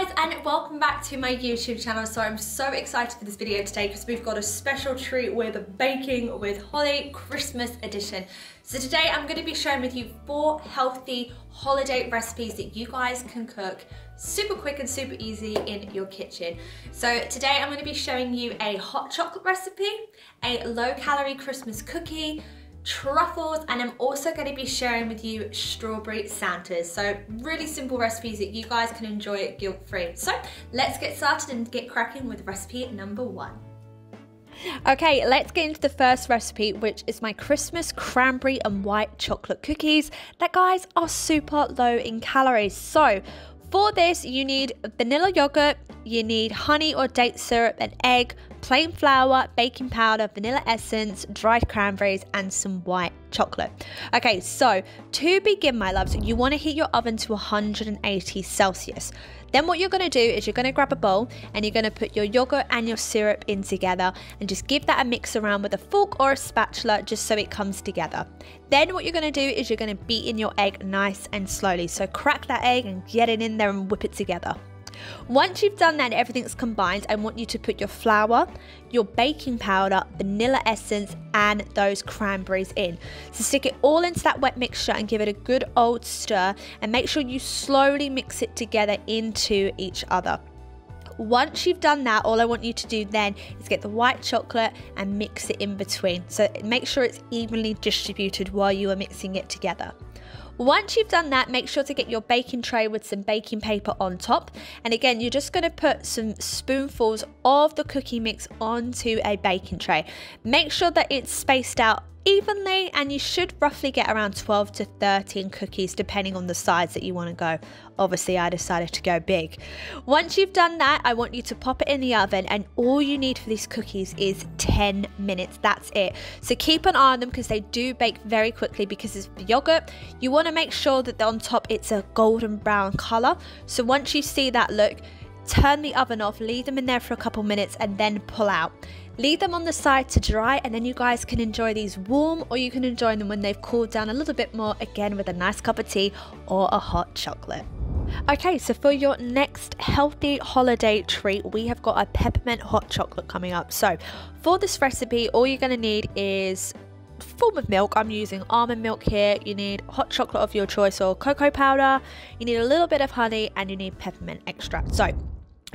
guys, and welcome back to my YouTube channel. So I'm so excited for this video today because we've got a special treat with baking with Holly Christmas edition. So today I'm going to be sharing with you 4 healthy holiday recipes that you guys can cook super quick and super easy in your kitchen. So today I'm going to be showing you a hot chocolate recipe, a low calorie Christmas cookie, truffles, and I'm also going to be sharing with you strawberry Santas. So really simple recipes that you guys can enjoy guilt-free. So let's get started and get cracking with recipe number 1. Okay, let's get into the first recipe, which is my Christmas cranberry and white chocolate cookies that, guys, are super low in calories. So for this, you need vanilla yogurt, you need honey or date syrup, an egg, plain flour, baking powder, vanilla essence, dried cranberries, and some white chocolate. Okay, so to begin, my loves, you want to heat your oven to 180 Celsius. Then what you're going to do is you're going to grab a bowl and you're going to put your yogurt and your syrup in together and just give that a mix around with a fork or a spatula just so it comes together. Then what you're going to do is you're going to beat in your egg nice and slowly. So crack that egg and get it in there and whip it together. Once you've done that and everything's combined, I want you to put your flour, your baking powder, vanilla essence, and those cranberries in. So stick it all into that wet mixture and give it a good old stir, and make sure you slowly mix it together into each other. Once you've done that, all I want you to do then is get the white chocolate and mix it in between. So make sure it's evenly distributed while you are mixing it together. Once you've done that, make sure to get your baking tray with some baking paper on top. And again, you're just going to put some spoonfuls of the cookie mix onto a baking tray. Make sure that it's spaced out evenly, and you should roughly get around 12 to 13 cookies depending on the size that you want to go. Obviously, I decided to go big. Once you've done that, I want you to pop it in the oven, and all you need for these cookies is 10 minutes. That's it. So keep an eye on them because they do bake very quickly because it's the yogurt. You want to make sure that on top it's a golden brown color. So once you see that look, turn the oven off, leave them in there for a couple minutes, and then pull out. Leave them on the side to dry, and then you guys can enjoy these warm, or you can enjoy them when they've cooled down a little bit more, again with a nice cup of tea or a hot chocolate. Okay, so for your next healthy holiday treat, we have got a peppermint hot chocolate coming up. So for this recipe, all you're going to need is form of milk. I'm using almond milk here. You need hot chocolate of your choice or cocoa powder. You need a little bit of honey, and you need peppermint extract. So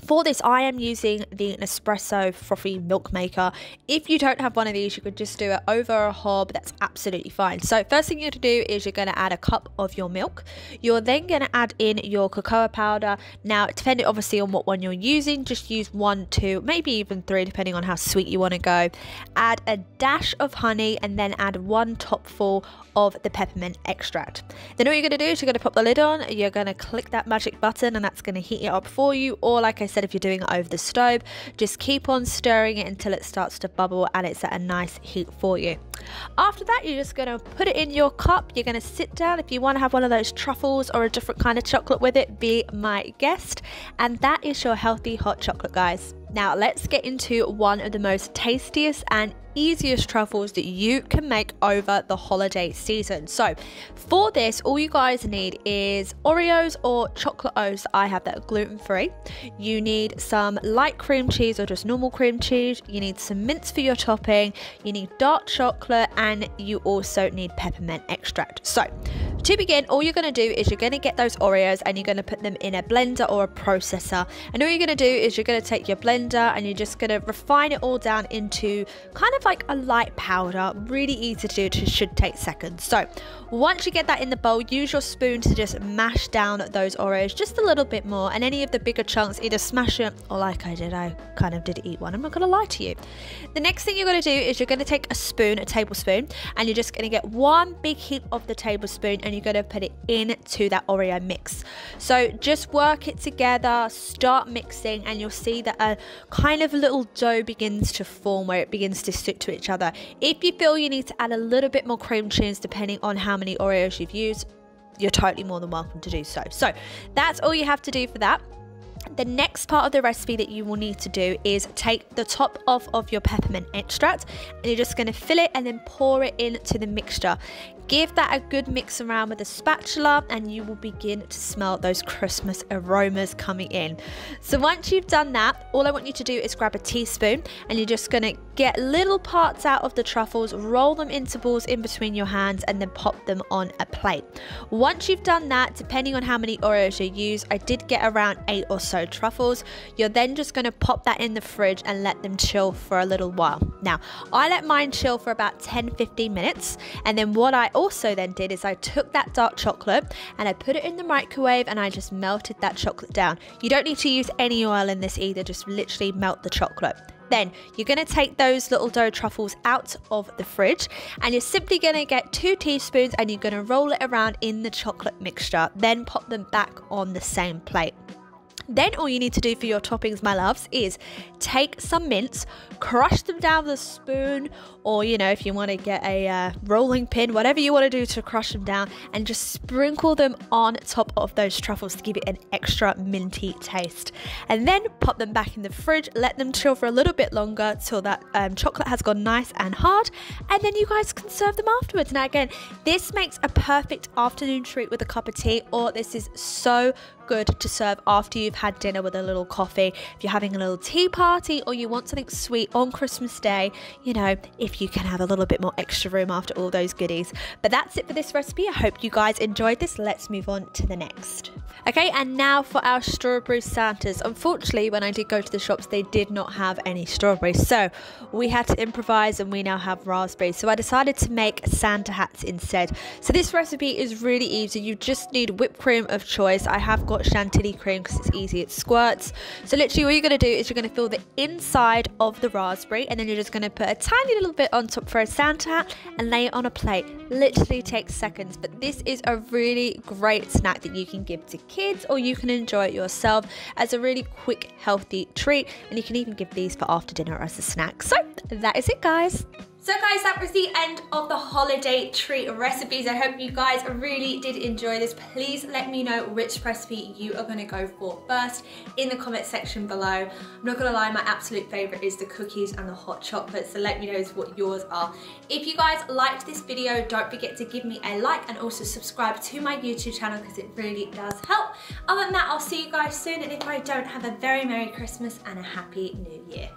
for this, I am using the Nespresso frothy milk maker. If you don't have one of these, you could just do it over a hob. That's absolutely fine. So first thing you're going to do is you're going to add a cup of your milk. You're then going to add in your cocoa powder. Now, depending obviously on what one you're using, just use 1, 2, maybe even 3, depending on how sweet you want to go. Add a dash of honey, and then add 1 topful of the peppermint extract. Then all you're going to do is you're going to pop the lid on, you're going to click that magic button, and that's going to heat it up for you. Or like I said, if you're doing it over the stove, just keep on stirring it until it starts to bubble and it's at a nice heat for you. After that, you're just going to put it in your cup. You're going to sit down. If you want to have one of those truffles or a different kind of chocolate with it, be my guest. And that is your healthy hot chocolate, guys. Now let's get into one of the most tastiest and easiest truffles that you can make over the holiday season. So for this, all you guys need is Oreos or chocolate O's that I have that are gluten-free. You need some light cream cheese or just normal cream cheese. You need some mince for your topping. You need dark chocolate, and you also need peppermint extract. So to begin, all you're going to do is you're going to get those Oreos and you're going to put them in a blender or a processor. And all you're going to do is you're going to take your blender and you're just going to refine it all down into kind of like a light powder. Really easy to do, it should take seconds. So once you get that in the bowl, use your spoon to just mash down those Oreos just a little bit more, and any of the bigger chunks, either smash it, or like I did, I kind of did eat one, I'm not going to lie to you. The next thing you're going to do is you're going to take a spoon, a tablespoon, and you're just going to get one big heap of the tablespoon, and you're going to put it into that Oreo mix. So just work it together, start mixing, and you'll see that a kind of little dough begins to form where it begins to stick to each other. If you feel you need to add a little bit more cream cheese depending on how many Oreos you've used, you're totally more than welcome to do so. So that's all you have to do for that. The next part of the recipe that you will need to do is take the top off of your peppermint extract, and you're just going to fill it and then pour it into the mixture. Give that a good mix around with a spatula and you will begin to smell those Christmas aromas coming in. So once you've done that, all I want you to do is grab a teaspoon and you're just going to get little parts out of the truffles, roll them into balls in between your hands and then pop them on a plate. Once you've done that, depending on how many Oreos you use, I did get around 8 or so truffles. You're then just going to pop that in the fridge and let them chill for a little while. Now, I let mine chill for about 10-15 minutes, and then what I also then did is I took that dark chocolate and I put it in the microwave and I just melted that chocolate down. You don't need to use any oil in this either, just literally melt the chocolate. Then you're going to take those little dough truffles out of the fridge and you're simply going to get 2 teaspoons and you're going to roll it around in the chocolate mixture, then pop them back on the same plate. Then all you need to do for your toppings, my loves, is take some mints, crush them down with a spoon, or you know, if you want to get a rolling pin, whatever you want to do to crush them down, and just sprinkle them on top of those truffles to give it an extra minty taste. And then pop them back in the fridge, let them chill for a little bit longer till that chocolate has gone nice and hard, and then you guys can serve them afterwards. Now again, this makes a perfect afternoon treat with a cup of tea, or this is so good to serve after you've had dinner with a little coffee. If you're having a little tea party or you want something sweet on Christmas Day, you know, if you can have a little bit more extra room after all those goodies. But that's it for this recipe. I hope you guys enjoyed this. Let's move on to the next. Okay, and now for our strawberry Santas. Unfortunately, when I did go to the shops, they did not have any strawberries. So we had to improvise and we now have raspberries. So I decided to make Santa hats instead. So this recipe is really easy. You just need whipped cream of choice. I have got chantilly cream because it's easy, it squirts. So literally all you're going to do is you're going to fill the inside of the raspberry and then you're just going to put a tiny little bit on top for a Santa hat and lay it on a plate. Literally takes seconds, but this is a really great snack that you can give to kids or you can enjoy it yourself as a really quick healthy treat, and you can even give these for after dinner as a snack. So that is it, guys. So guys, that was the end of the holiday treat recipes. I hope you guys really did enjoy this. Please let me know which recipe you are going to go for first in the comment section below. I'm not going to lie, my absolute favourite is the cookies and the hot chocolate, so let me know what yours are. If you guys liked this video, don't forget to give me a like and also subscribe to my YouTube channel because it really does help. Other than that, I'll see you guys soon, and if I don't, have a very Merry Christmas and a Happy New Year.